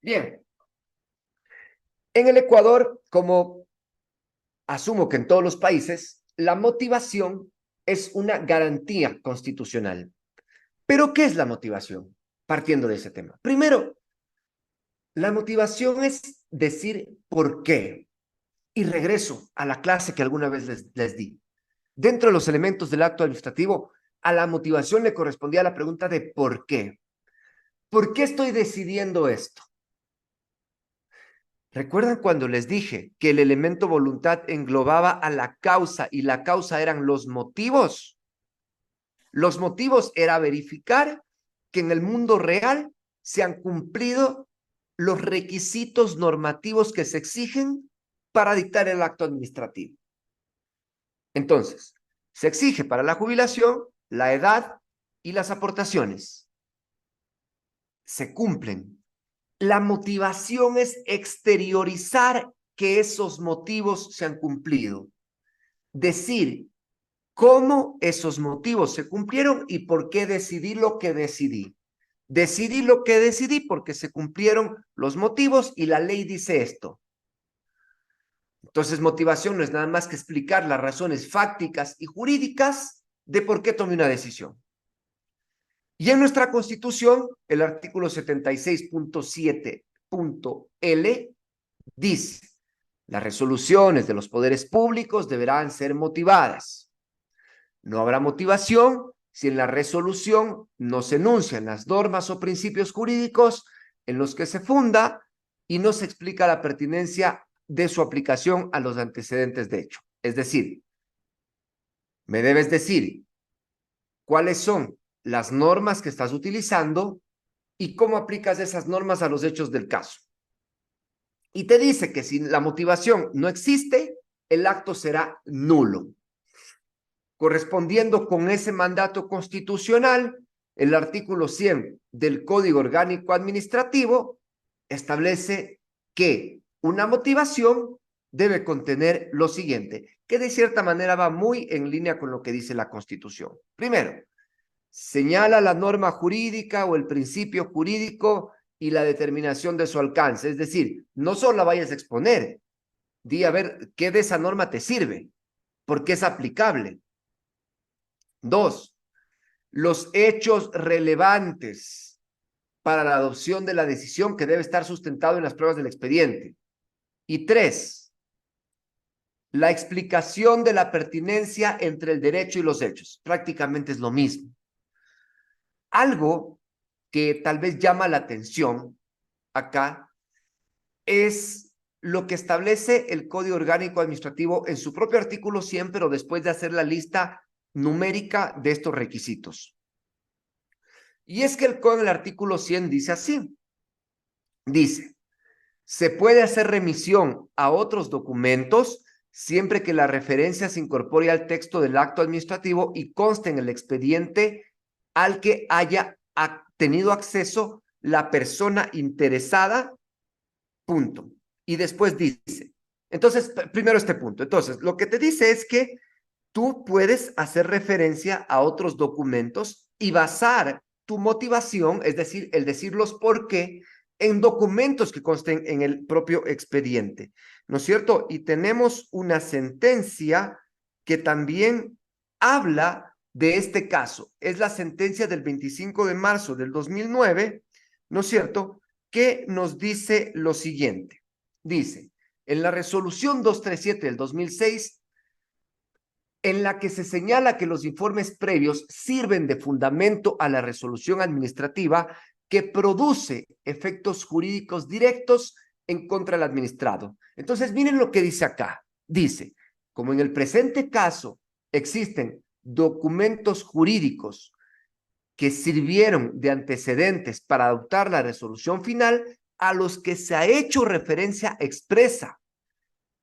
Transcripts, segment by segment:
Bien, en el Ecuador, como asumo que en todos los países, la motivación es una garantía constitucional. ¿Pero qué es la motivación? Partiendo de ese tema. Primero, la motivación es decir por qué. Y regreso a la clase que alguna vez les di. Dentro de los elementos del acto administrativo, a la motivación le correspondía la pregunta de por qué. ¿Por qué estoy decidiendo esto? ¿Recuerdan cuando les dije que el elemento voluntad englobaba a la causa y la causa eran los motivos? Los motivos era verificar que en el mundo real se han cumplido los requisitos normativos que se exigen para dictar el acto administrativo. Entonces, se exige para la jubilación la edad y las aportaciones. Se cumplen. La motivación es exteriorizar que esos motivos se han cumplido. Decir cómo esos motivos se cumplieron y por qué decidí lo que decidí. Decidí lo que decidí porque se cumplieron los motivos y la ley dice esto. Entonces, motivación no es nada más que explicar las razones fácticas y jurídicas de por qué tomé una decisión. Y en nuestra Constitución, el artículo 76.7.L dice, las resoluciones de los poderes públicos deberán ser motivadas. No habrá motivación si en la resolución no se enuncian las normas o principios jurídicos en los que se funda y no se explica la pertinencia de su aplicación a los antecedentes de hecho. Es decir, me debes decir cuáles son las normas que estás utilizando y cómo aplicas esas normas a los hechos del caso. Y te dice que si la motivación no existe, el acto será nulo. Correspondiendo con ese mandato constitucional, el artículo 100 del Código Orgánico Administrativo establece que una motivación debe contener lo siguiente, que de cierta manera va muy en línea con lo que dice la Constitución. Primero, señala la norma jurídica o el principio jurídico y la determinación de su alcance. Es decir, no solo la vayas a exponer, di a ver qué de esa norma te sirve, por qué es aplicable. Dos, los hechos relevantes para la adopción de la decisión que debe estar sustentado en las pruebas del expediente. Y tres, la explicación de la pertinencia entre el derecho y los hechos. Prácticamente es lo mismo. Algo que tal vez llama la atención acá es lo que establece el Código Orgánico Administrativo en su propio artículo 100, pero después de hacer la lista numérica de estos requisitos. Y es que el artículo 100 dice así, dice, se puede hacer remisión a otros documentos siempre que la referencia se incorpore al texto del acto administrativo y conste en el expediente al que haya tenido acceso la persona interesada, punto. Y después dice, entonces, primero este punto. Entonces, lo que te dice es que tú puedes hacer referencia a otros documentos y basar tu motivación, es decir, el decirlos por qué, en documentos que consten en el propio expediente, ¿no es cierto? Y tenemos una sentencia que también habla de este caso. Es la sentencia del 25 de marzo del 2009, ¿no es cierto? Que nos dice lo siguiente. Dice, en la resolución 237 del 2006, en la que se señala que los informes previos sirven de fundamento a la resolución administrativa que produce efectos jurídicos directos en contra del administrado. Entonces, miren lo que dice acá. Dice, como en el presente caso existen documentos jurídicos que sirvieron de antecedentes para adoptar la resolución final, a los que se ha hecho referencia expresa,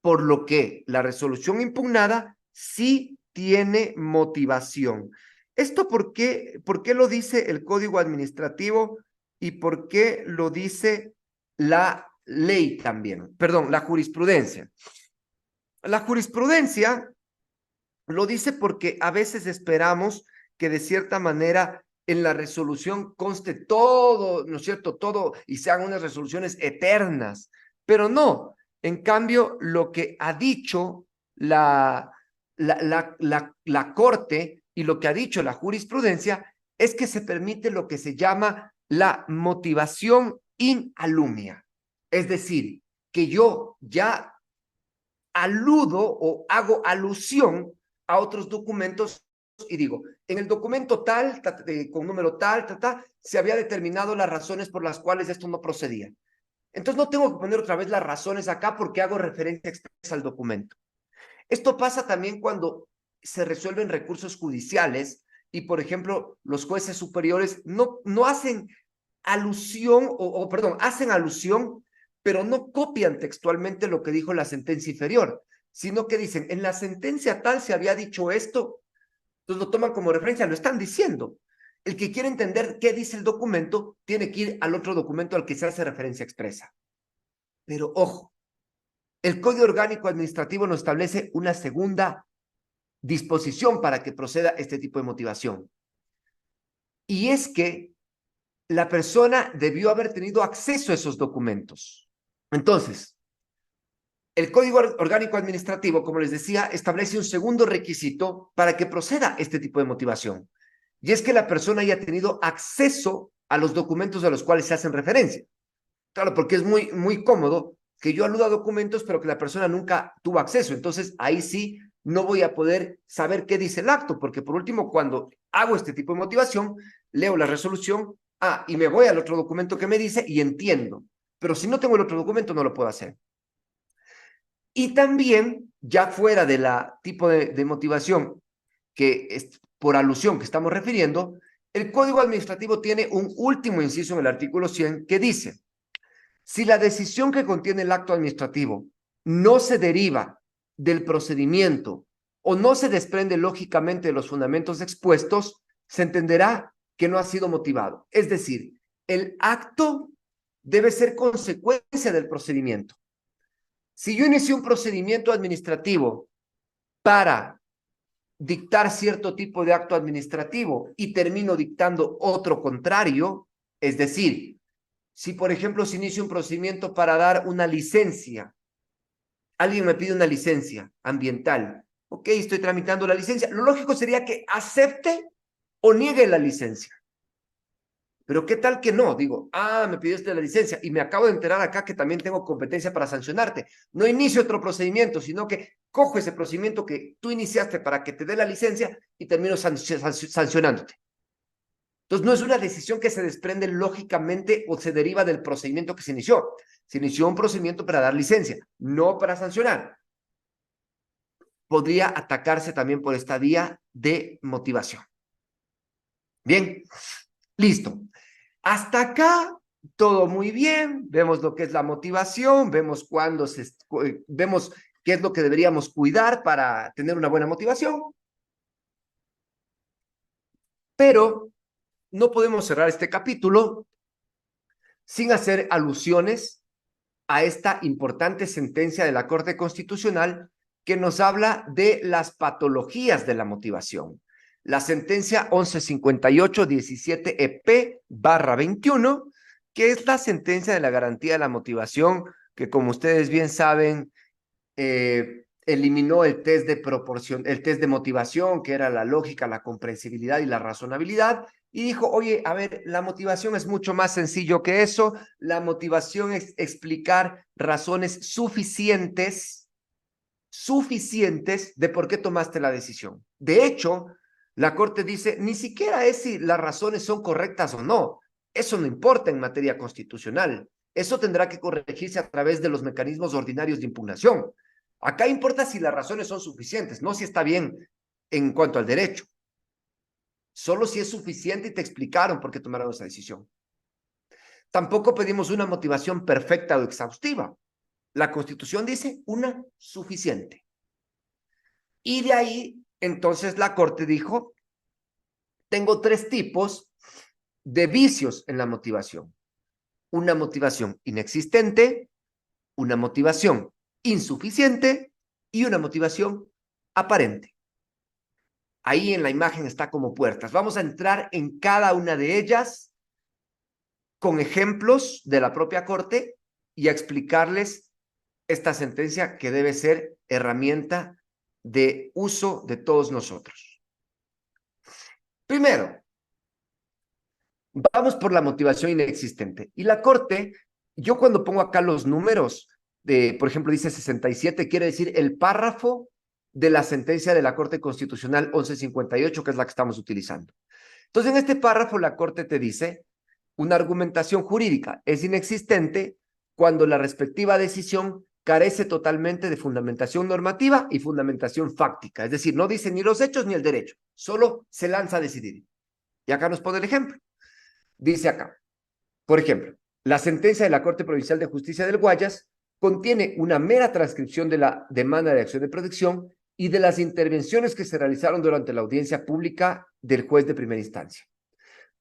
por lo que la resolución impugnada sí tiene motivación. ¿Esto por qué lo dice el Código Administrativo y por qué lo dice la ley también? Perdón, la jurisprudencia. La jurisprudencia lo dice porque a veces esperamos que de cierta manera en la resolución conste todo, ¿no es cierto? Todo, y sean unas resoluciones eternas. Pero no, en cambio, lo que ha dicho la Corte y lo que ha dicho la jurisprudencia es que se permite lo que se llama la motivación in alumnia. Es decir, que yo ya aludo o hago alusión a otros documentos y digo, en el documento tal, con número tal, se había determinado las razones por las cuales esto no procedía. Entonces no tengo que poner otra vez las razones acá porque hago referencia expresa al documento. Esto pasa también cuando se resuelven recursos judiciales y, por ejemplo, los jueces superiores no hacen alusión, perdón, hacen alusión, pero no copian textualmente lo que dijo la sentencia inferior, sino que dicen, en la sentencia tal se había dicho esto, entonces lo toman como referencia, lo están diciendo. El que quiere entender qué dice el documento tiene que ir al otro documento al que se hace referencia expresa. Pero ojo, el Código Orgánico Administrativo nos establece una segunda disposición para que proceda este tipo de motivación. Y es que la persona debió haber tenido acceso a esos documentos. Entonces, el Código Orgánico Administrativo, como les decía, establece un segundo requisito para que proceda este tipo de motivación. Y es que la persona haya tenido acceso a los documentos a los cuales se hacen referencia. Claro, porque es muy cómodo que yo aluda a documentos, pero que la persona nunca tuvo acceso. Entonces, ahí sí no voy a poder saber qué dice el acto, porque por último, cuando hago este tipo de motivación, leo la resolución, y me voy al otro documento que me dice y entiendo. Pero si no tengo el otro documento, no lo puedo hacer. Y también, ya fuera de la tipo de motivación que es por alusión que estamos refiriendo, el Código Administrativo tiene un último inciso en el artículo 100 que dice, si la decisión que contiene el acto administrativo no se deriva del procedimiento o no se desprende lógicamente de los fundamentos expuestos, se entenderá que no ha sido motivado. Es decir, el acto debe ser consecuencia del procedimiento. Si yo inicio un procedimiento administrativo para dictar cierto tipo de acto administrativo y termino dictando otro contrario, es decir, si por ejemplo se inicia un procedimiento para dar una licencia, alguien me pide una licencia ambiental, ok, estoy tramitando la licencia, lo lógico sería que acepte o niegue la licencia. Pero ¿qué tal que no? Digo, me pidiste la licencia y me acabo de enterar acá que también tengo competencia para sancionarte. No inicio otro procedimiento, sino que cojo ese procedimiento que tú iniciaste para que te dé la licencia y termino sancionándote. Entonces, no es una decisión que se desprende lógicamente o se deriva del procedimiento que se inició. Se inició un procedimiento para dar licencia, no para sancionar. Podría atacarse también por esta vía de motivación. Bien, listo. Hasta acá, todo muy bien. Vemos lo que es la motivación, vemos vemos qué es lo que deberíamos cuidar para tener una buena motivación. Pero no podemos cerrar este capítulo sin hacer alusiones a esta importante sentencia de la Corte Constitucional que nos habla de las patologías de la motivación. La sentencia 1158-17-EP/21, que es la sentencia de la garantía de la motivación, que como ustedes bien saben, eliminó el test de proporción, el test de motivación, que era la lógica, la comprensibilidad y la razonabilidad, y dijo, oye, a ver, la motivación es mucho más sencillo que eso. La motivación es explicar razones suficientes de por qué tomaste la decisión. De hecho, la Corte dice, ni siquiera es si las razones son correctas o no. Eso no importa en materia constitucional. Eso tendrá que corregirse a través de los mecanismos ordinarios de impugnación. Acá importa si las razones son suficientes, no si está bien en cuanto al derecho. Solo si es suficiente y te explicaron por qué tomaron esa decisión. Tampoco pedimos una motivación perfecta o exhaustiva. La Constitución dice una suficiente. Y de ahí, entonces, la Corte dijo, tengo 3 tipos de vicios en la motivación. Una motivación inexistente, una motivación insuficiente y una motivación aparente. ahí en la imagen está como puertas. Vamos a entrar en cada una de ellas con ejemplos de la propia Corte y a explicarles esta sentencia que debe ser herramienta de uso de todos nosotros. Primero, vamos por la motivación inexistente. Y la Corte, yo cuando pongo acá los números, por ejemplo, dice 67, quiere decir el párrafo de la sentencia de la Corte Constitucional 1158, que es la que estamos utilizando. Entonces, en este párrafo, la Corte te dice, una argumentación jurídica es inexistente cuando la respectiva decisión carece totalmente de fundamentación normativa y fundamentación fáctica. Es decir, no dice ni los hechos ni el derecho, solo se lanza a decidir. Y acá nos pone el ejemplo. Dice acá, por ejemplo, la sentencia de la Corte Provincial de Justicia del Guayas contiene una mera transcripción de la demanda de acción de protección y de las intervenciones que se realizaron durante la audiencia pública del juez de primera instancia.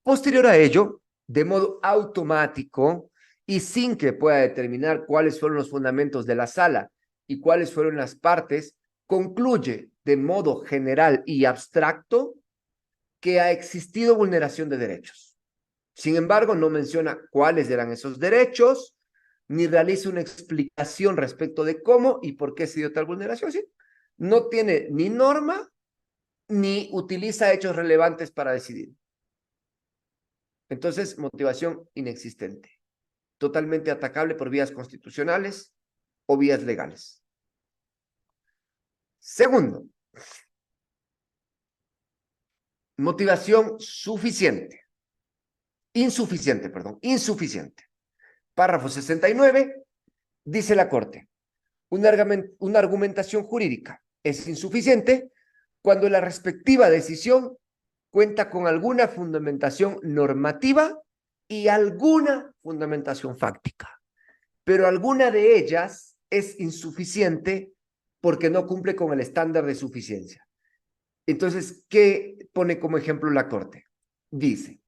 Posterior a ello, de modo automático y sin que pueda determinar cuáles fueron los fundamentos de la sala y cuáles fueron las partes, concluye de modo general y abstracto que ha existido vulneración de derechos. Sin embargo, no menciona cuáles eran esos derechos, ni realiza una explicación respecto de cómo y por qué se dio tal vulneración. ¿Sí? No tiene ni norma, ni utiliza hechos relevantes para decidir. Entonces, motivación inexistente, totalmente atacable por vías constitucionales o vías legales. Segundo, motivación insuficiente. Párrafo 69, dice la Corte, una argumentación jurídica es insuficiente cuando la respectiva decisión cuenta con alguna fundamentación normativa y alguna fundamentación fáctica, pero alguna de ellas es insuficiente porque no cumple con el estándar de suficiencia. Entonces, ¿qué pone como ejemplo la Corte? Dice,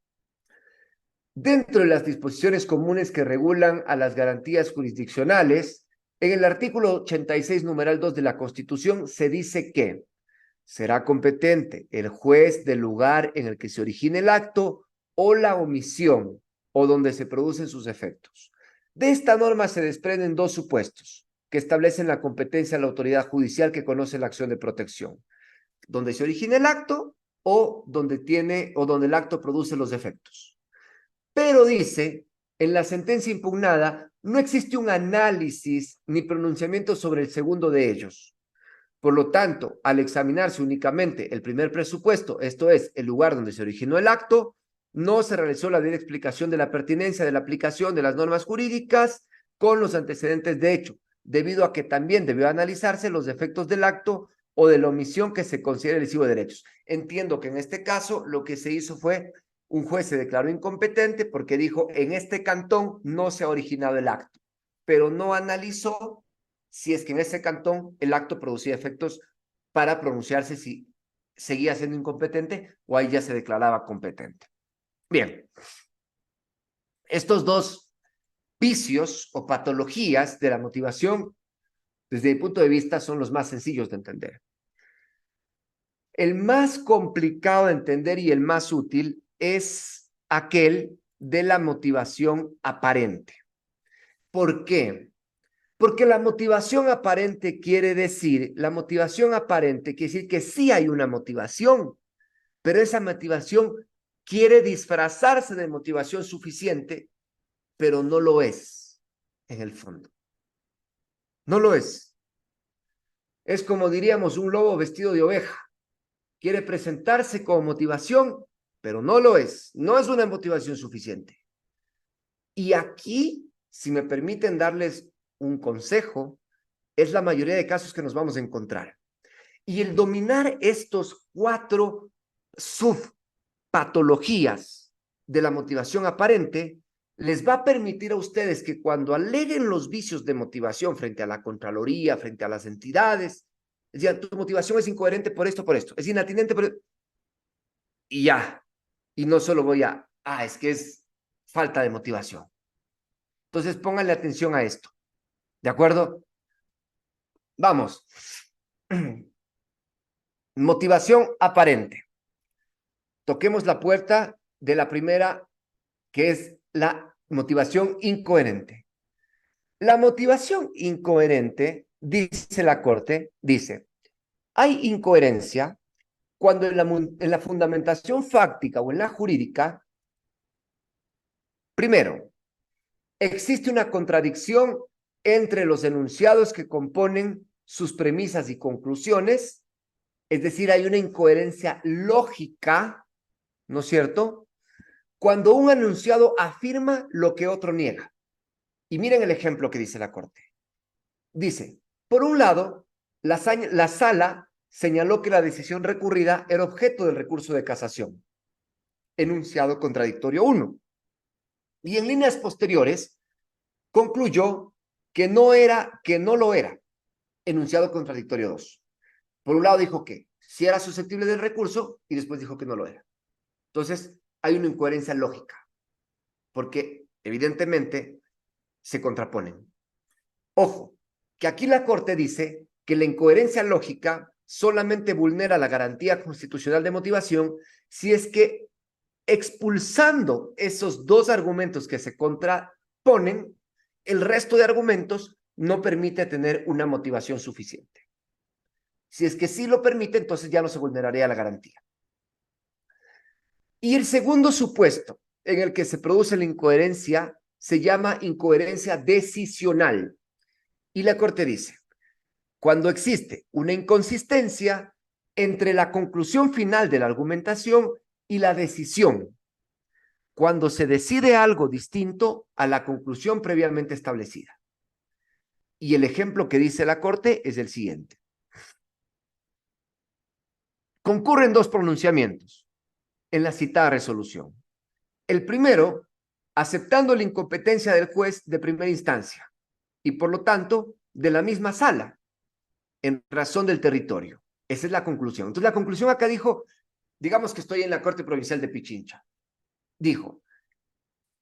dentro de las disposiciones comunes que regulan a las garantías jurisdiccionales, en el artículo 86, numeral 2 de la Constitución, se dice que será competente el juez del lugar en el que se origine el acto o la omisión o donde se producen sus efectos. De esta norma se desprenden dos supuestos que establecen la competencia de la autoridad judicial que conoce la acción de protección, donde se origina el acto o donde el acto produce los efectos. Pero dice, en la sentencia impugnada no existe un análisis ni pronunciamiento sobre el segundo de ellos. Por lo tanto, al examinarse únicamente el primer presupuesto, esto es, el lugar donde se originó el acto, no se realizó la debida explicación de la pertinencia de la aplicación de las normas jurídicas con los antecedentes de hecho, debido a que también debió analizarse los defectos del acto o de la omisión que se considere lesivo de derechos. Entiendo que en este caso lo que se hizo fue un juez se declaró incompetente porque dijo, en este cantón no se ha originado el acto, pero no analizó si es que en ese cantón el acto producía efectos para pronunciarse si seguía siendo incompetente o ahí ya se declaraba competente. Bien, estos dos vicios o patologías de la motivación, desde mi punto de vista, son los más sencillos de entender. El más complicado de entender y el más útil es aquel de la motivación aparente. ¿Por qué? Porque la motivación aparente quiere decir que sí hay una motivación, pero esa motivación quiere disfrazarse de motivación suficiente, pero no lo es en el fondo. No lo es. Es como diríamos un lobo vestido de oveja. Quiere presentarse como motivación, pero no lo es. No es una motivación suficiente. Y aquí, si me permiten darles un consejo, es la mayoría de casos que nos vamos a encontrar. Y el dominar estos 4 subpatologías de la motivación aparente les va a permitir a ustedes que cuando aleguen los vicios de motivación frente a la Contraloría, frente a las entidades, decían, tu motivación es incoherente por esto, es inatinente por esto, y ya. Y no solo es que es falta de motivación. Entonces pónganle atención a esto. ¿De acuerdo? Vamos. Motivación aparente. Toquemos la puerta de la primera, que es la motivación incoherente. La motivación incoherente, dice la Corte, dice, hay incoherencia cuando en la fundamentación fáctica o en la jurídica, primero, existe una contradicción entre los enunciados que componen sus premisas y conclusiones, es decir, hay una incoherencia lógica, ¿no es cierto? Cuando un enunciado afirma lo que otro niega. Y miren el ejemplo que dice la Corte. Dice, por un lado, la sala señaló que la decisión recurrida era objeto del recurso de casación. Enunciado contradictorio 1. Y en líneas posteriores, concluyó que no lo era. Enunciado contradictorio 2. Por un lado dijo que sí era susceptible del recurso y después dijo que no lo era. Entonces, hay una incoherencia lógica, porque evidentemente se contraponen. Ojo, que aquí la Corte dice que la incoherencia lógica solamente vulnera la garantía constitucional de motivación si es que expulsando esos dos argumentos que se contraponen, el resto de argumentos no permite tener una motivación suficiente. Si es que sí lo permite, entonces ya no se vulneraría la garantía. Y el segundo supuesto en el que se produce la incoherencia se llama incoherencia decisional. Y la Corte dice, cuando existe una inconsistencia entre la conclusión final de la argumentación y la decisión, cuando se decide algo distinto a la conclusión previamente establecida. Y el ejemplo que dice la Corte es el siguiente. Concurren dos pronunciamientos en la citada resolución. El primero, aceptando la incompetencia del juez de primera instancia y por lo tanto de la misma sala en razón del territorio. Esa es la conclusión. Entonces la conclusión acá dijo, digamos que estoy en la Corte Provincial de Pichincha. Dijo,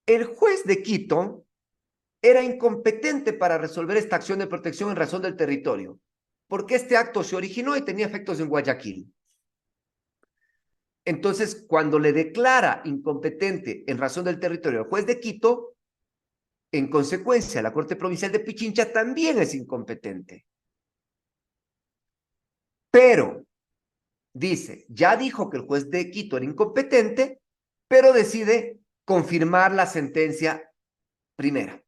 el juez de Quito era incompetente para resolver esta acción de protección en razón del territorio, porque este acto se originó y tenía efectos en Guayaquil. Entonces, cuando le declara incompetente en razón del territorio al juez de Quito, en consecuencia, la Corte Provincial de Pichincha también es incompetente. Pero, dice, ya dijo que el juez de Quito era incompetente, pero decide confirmar la sentencia primera.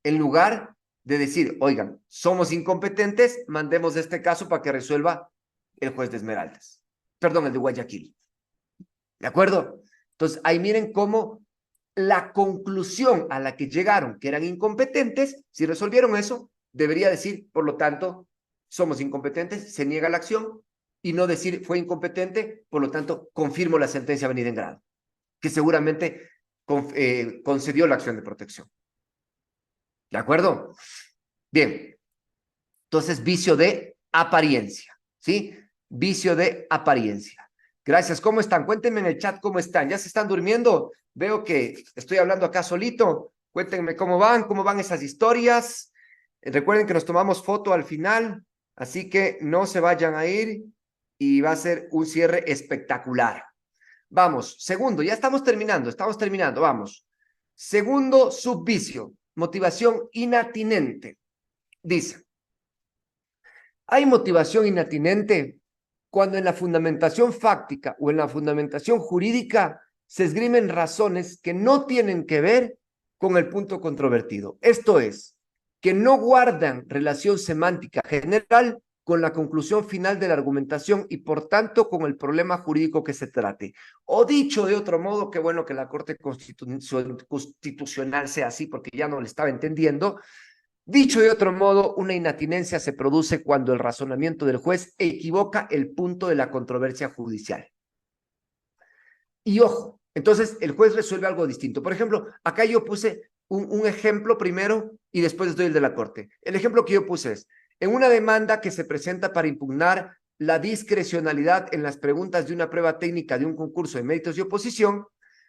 En lugar de decir, oigan, somos incompetentes, mandemos este caso para que resuelva el juez de Esmeraldas. Perdón, el de Guayaquil. ¿De acuerdo? Entonces, ahí miren cómo la conclusión a la que llegaron, que eran incompetentes, si resolvieron eso, debería decir, por lo tanto, somos incompetentes, se niega la acción, y no decir fue incompetente, por lo tanto, confirmo la sentencia venida en grado, que seguramente concedió la acción de protección. ¿De acuerdo? Bien. Entonces, vicio de apariencia, ¿sí? Vicio de apariencia. Gracias. ¿Cómo están? Cuéntenme en el chat cómo están. ¿Ya se están durmiendo? Veo que estoy hablando acá solito. Cuéntenme cómo van esas historias. Recuerden que nos tomamos foto al final, así que no se vayan a ir y va a ser un cierre espectacular. Vamos, segundo, ya estamos terminando, vamos. Segundo subvicio, motivación inatinente. Dice, hay motivación inatinente cuando en la fundamentación fáctica o en la fundamentación jurídica se esgrimen razones que no tienen que ver con el punto controvertido. Esto es, que no guardan relación semántica general con la conclusión final de la argumentación y por tanto con el problema jurídico que se trate. O dicho de otro modo, qué bueno que la Corte Constitucional sea así porque ya no le estaba entendiendo. Dicho de otro modo, una inatinencia se produce cuando el razonamiento del juez equivoca el punto de la controversia judicial. Y ojo, entonces el juez resuelve algo distinto. Por ejemplo, acá yo puse un ejemplo primero y después les doy el de la Corte. El ejemplo que yo puse es, en una demanda que se presenta para impugnar la discrecionalidad en las preguntas de una prueba técnica de un concurso de méritos y oposición,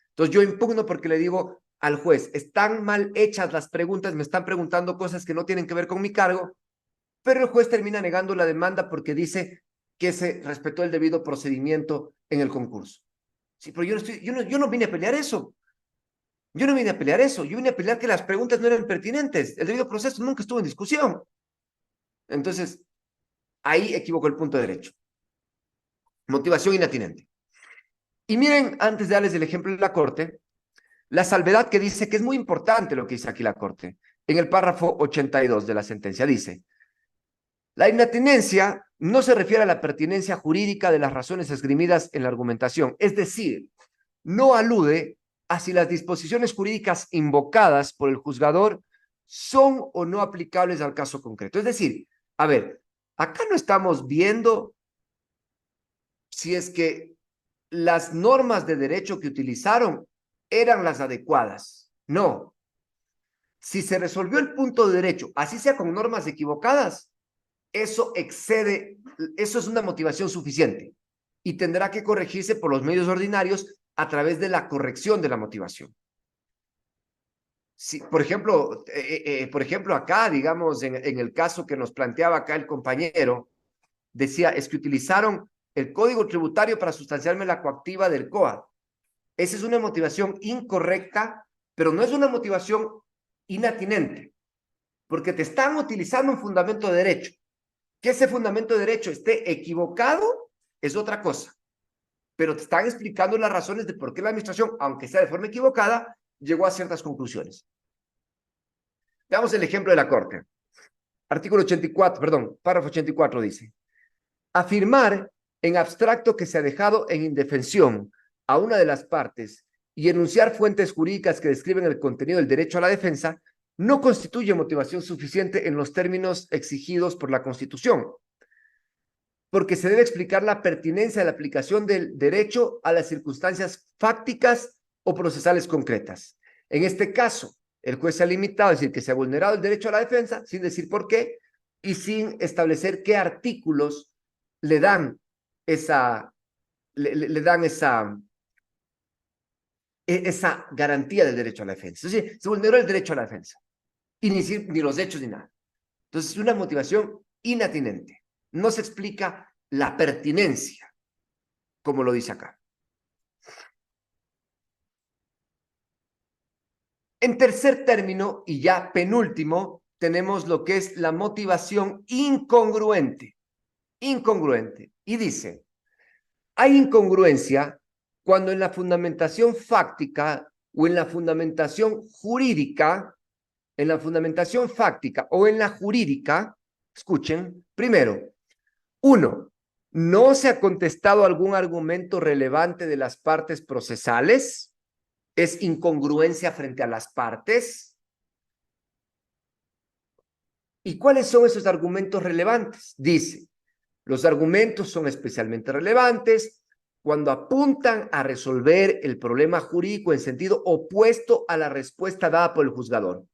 entonces yo impugno porque le digo al juez, están mal hechas las preguntas, me están preguntando cosas que no tienen que ver con mi cargo, pero el juez termina negando la demanda porque dice, que se respetó el debido procedimiento en el concurso. Sí, pero yo no vine a pelear eso. Yo no vine a pelear eso. Yo vine a pelear que las preguntas no eran pertinentes. El debido proceso nunca estuvo en discusión. Entonces, ahí equivocó el punto de derecho. Motivación inatinente. Y miren, antes de darles el ejemplo de la Corte, la salvedad que dice que es muy importante lo que dice aquí la Corte. En el párrafo 82 de la sentencia dice: la inatinencia no se refiere a la pertinencia jurídica de las razones esgrimidas en la argumentación, es decir, no alude a si las disposiciones jurídicas invocadas por el juzgador son o no aplicables al caso concreto. Es decir, a ver, acá no estamos viendo si es que las normas de derecho que utilizaron eran las adecuadas. No. Si se resolvió el punto de derecho, así sea con normas equivocadas, eso excede, eso es una motivación suficiente y tendrá que corregirse por los medios ordinarios a través de la corrección de la motivación. Si, por ejemplo, acá, digamos, en el caso que nos planteaba acá el compañero, decía, es que utilizaron el código tributario para sustanciarme la coactiva del COA. Esa es una motivación incorrecta, pero no es una motivación inatinente, porque te están utilizando un fundamento de derecho. Que ese fundamento de derecho esté equivocado es otra cosa, pero te están explicando las razones de por qué la administración, aunque sea de forma equivocada, llegó a ciertas conclusiones. Veamos el ejemplo de la Corte. Artículo 84, perdón, párrafo 84 dice: afirmar en abstracto que se ha dejado en indefensión a una de las partes y enunciar fuentes jurídicas que describen el contenido del derecho a la defensa no constituye motivación suficiente en los términos exigidos por la Constitución, porque se debe explicar la pertinencia de la aplicación del derecho a las circunstancias fácticas o procesales concretas. En este caso, el juez se ha limitado a decir que se ha vulnerado el derecho a la defensa, sin decir por qué, y sin establecer qué artículos le dan esa garantía del derecho a la defensa. Es decir, se vulneró el derecho a la defensa, y ni los hechos ni nada. Entonces, es una motivación inatinente. No se explica la pertinencia, como lo dice acá. En tercer término, y ya penúltimo, tenemos lo que es la motivación incongruente. Incongruente. Y dice, hay incongruencia cuando en la fundamentación fáctica o en la fundamentación jurídica, en la fundamentación fáctica o en la jurídica, escuchen, primero, uno, no se ha contestado algún argumento relevante de las partes procesales, es incongruencia frente a las partes. ¿Y cuáles son esos argumentos relevantes? Dice, los argumentos son especialmente relevantes cuando apuntan a resolver el problema jurídico en sentido opuesto a la respuesta dada por el juzgador.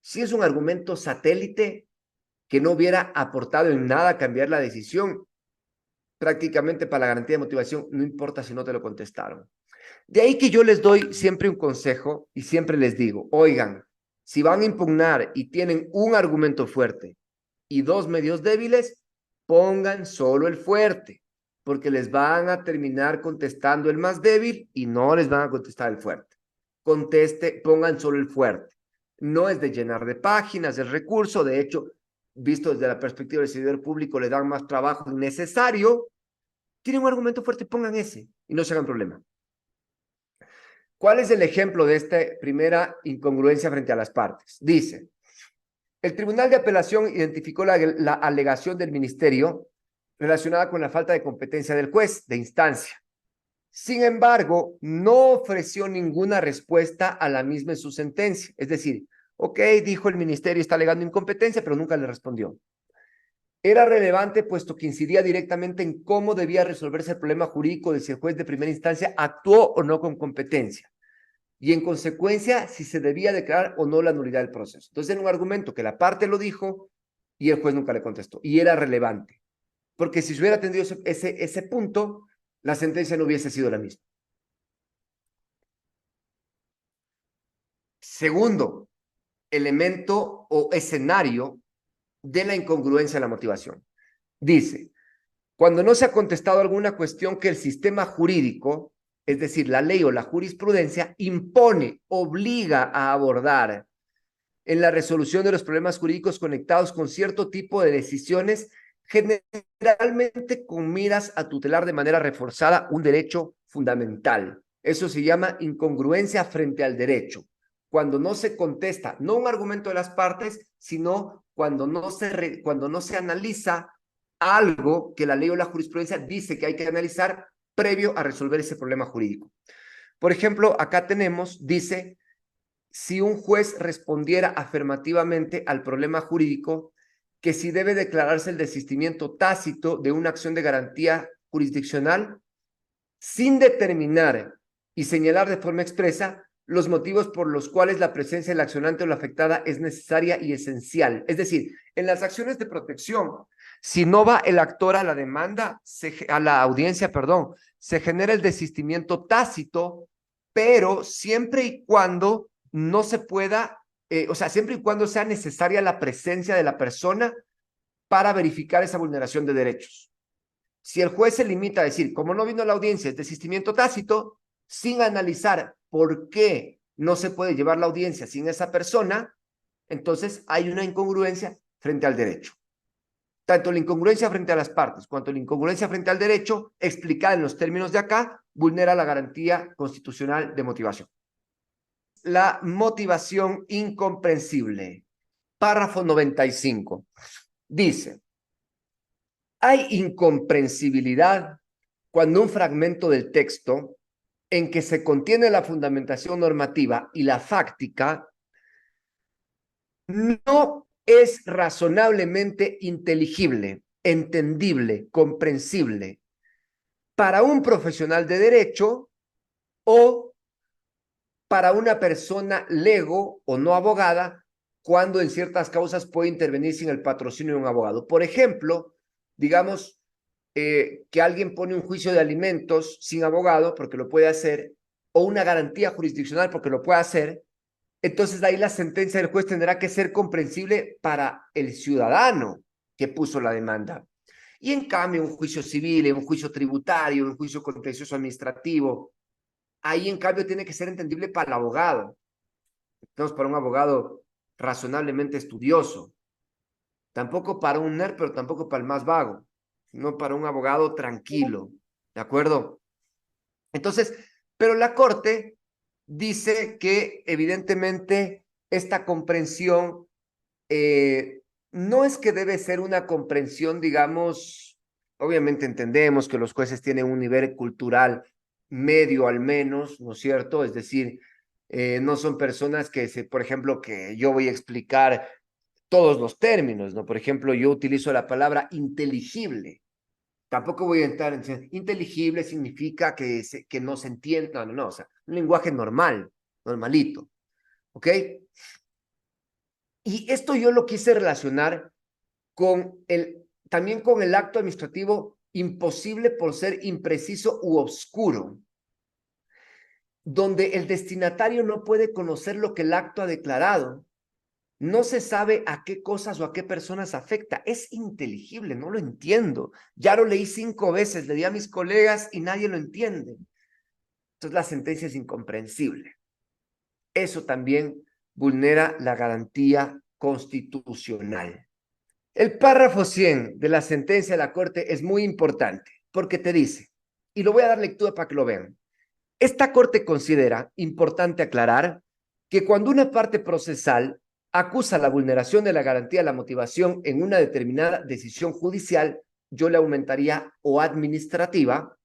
Si es un argumento satélite que no hubiera aportado en nada a cambiar la decisión, prácticamente para la garantía de motivación, no importa si no te lo contestaron. De ahí que yo les doy siempre un consejo y siempre les digo, oigan, si van a impugnar y tienen un argumento fuerte y dos medios débiles, pongan solo el fuerte, porque les van a terminar contestando el más débil y no les van a contestar el fuerte. Pongan solo el fuerte. No es de llenar de páginas el recurso, de hecho, visto desde la perspectiva del servidor público, le dan más trabajo innecesario. Tienen un argumento fuerte, pongan ese y no se hagan problema. ¿Cuál es el ejemplo de esta primera incongruencia frente a las partes? Dice, el Tribunal de Apelación identificó la alegación del Ministerio relacionada con la falta de competencia del juez de instancia. Sin embargo, no ofreció ninguna respuesta a la misma en su sentencia. Es decir, ok, dijo el Ministerio está alegando incompetencia, pero nunca le respondió. Era relevante puesto que incidía directamente en cómo debía resolverse el problema jurídico de si el juez de primera instancia actuó o no con competencia y en consecuencia si se debía declarar o no la nulidad del proceso. Entonces era un argumento que la parte lo dijo y el juez nunca le contestó y era relevante, porque si se hubiera atendido ese punto, la sentencia no hubiese sido la misma. Segundo elemento o escenario de la incongruencia de la motivación. Dice, Cuando no se ha contestado alguna cuestión que el sistema jurídico, es decir, la ley o la jurisprudencia, impone, obliga a abordar en la resolución de los problemas jurídicos conectados con cierto tipo de decisiones, generalmente con miras a tutelar de manera reforzada un derecho fundamental. Eso se llama incongruencia frente al derecho. Cuando no se contesta, no un argumento de las partes, sino cuando no se analiza algo que la ley o la jurisprudencia dice que hay que analizar previo a resolver ese problema jurídico. Por ejemplo, acá tenemos, dice, si un juez respondiera afirmativamente al problema jurídico, que si debe declararse el desistimiento tácito de una acción de garantía jurisdiccional, sin determinar y señalar de forma expresa los motivos por los cuales la presencia del accionante o la afectada es necesaria y esencial. Es decir, en las acciones de protección, si no va el actor a la demanda, a la audiencia, perdón, se genera el desistimiento tácito, pero siempre y cuando no se pueda, o sea, siempre y cuando sea necesaria la presencia de la persona para verificar esa vulneración de derechos. Si el juez se limita a decir, como no vino a la audiencia, es desistimiento tácito, sin analizar por qué no se puede llevar la audiencia sin esa persona, entonces hay una incongruencia frente al derecho. Tanto la incongruencia frente a las partes cuanto la incongruencia frente al derecho, explicada en los términos de acá, vulnera la garantía constitucional de motivación. La motivación incomprensible. Párrafo 95. Dice, hay incomprensibilidad cuando un fragmento del texto en que se contiene la fundamentación normativa y la fáctica no es razonablemente inteligible, entendible, comprensible para un profesional de derecho o para una persona lego o no abogada cuando en ciertas causas puede intervenir sin el patrocinio de un abogado. Por ejemplo, digamos que alguien pone un juicio de alimentos sin abogado porque lo puede hacer, o una garantía jurisdiccional porque lo puede hacer, entonces de ahí la sentencia del juez tendrá que ser comprensible para el ciudadano que puso la demanda. Y en cambio, un juicio civil, un juicio tributario, un juicio contencioso administrativo, ahí en cambio tiene que ser entendible para el abogado. Entonces, para un abogado razonablemente estudioso. Tampoco para un nerd, pero tampoco para el más vago, sino para un abogado tranquilo, ¿de acuerdo? Entonces, pero la Corte dice que evidentemente esta comprensión no es que debe ser una comprensión, digamos, obviamente entendemos que los jueces tienen un nivel cultural medio al menos, ¿no es cierto? Es decir, no son personas que, por ejemplo, que yo voy a explicar todos los términos, ¿no? Por ejemplo, yo utilizo la palabra inteligible. Tampoco voy a entrar en... Inteligible significa que no se entienda, no, no, o sea, un lenguaje normal, normalito, ¿ok? Y esto yo lo quise relacionar también con el acto administrativo imposible por ser impreciso u obscuro, donde el destinatario no puede conocer lo que el acto ha declarado. No se sabe a qué cosas o a qué personas afecta. Es inteligible, no lo entiendo. Ya lo leí 5 veces, le di a mis colegas y nadie lo entiende. Entonces la sentencia es incomprensible. Eso también vulnera la garantía constitucional. El párrafo 100 de la sentencia de la Corte es muy importante porque te dice, y lo voy a dar lectura para que lo vean. Esta Corte considera importante aclarar que cuando una parte procesal acusa la vulneración de la garantía de la motivación en una determinada decisión judicial, yo le aumentaría o administrativa,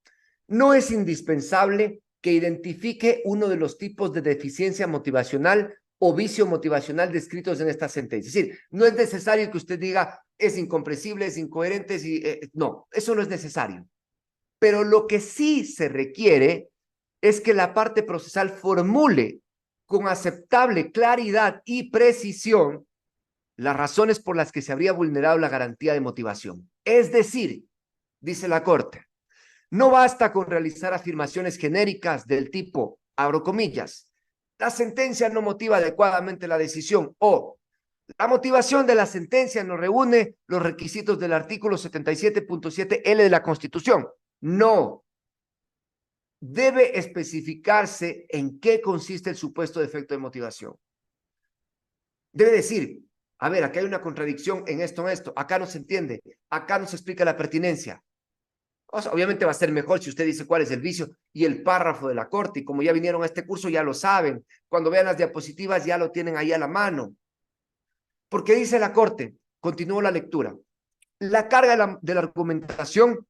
no es indispensable que identifique uno de los tipos de deficiencia motivacional o vicio motivacional descritos en esta sentencia. Es decir, no es necesario que usted diga es incomprensible, es incoherente, no, eso no es necesario. Pero lo que sí se requiere es que la parte procesal formule con aceptable claridad y precisión las razones por las que se habría vulnerado la garantía de motivación. Es decir, dice la Corte, no basta con realizar afirmaciones genéricas del tipo, abro comillas, la sentencia no motiva adecuadamente la decisión o La motivación de la sentencia no reúne los requisitos del artículo 77.7L de la Constitución. No. Debe especificarse en qué consiste el supuesto defecto de motivación. Debe decir, a ver, acá hay una contradicción en esto, acá no se entiende, acá no se explica la pertinencia. O sea, obviamente va a ser mejor si usted dice cuál es el vicio y el párrafo de la corte, y como ya vinieron a este curso ya lo saben, cuando vean las diapositivas ya lo tienen ahí a la mano. Porque dice la corte, continúo la lectura, la carga de la argumentación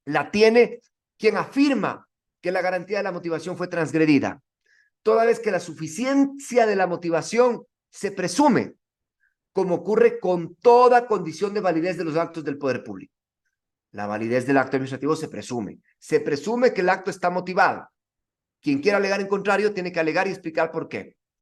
la tiene quien afirma que la garantía de la motivación fue transgredida, toda vez que la suficiencia de la motivación se presume, como ocurre con toda condición de validez de los actos del poder público. La validez del acto administrativo se presume que el acto está motivado. Quien quiera alegar en contrario tiene que alegar y explicar por qué.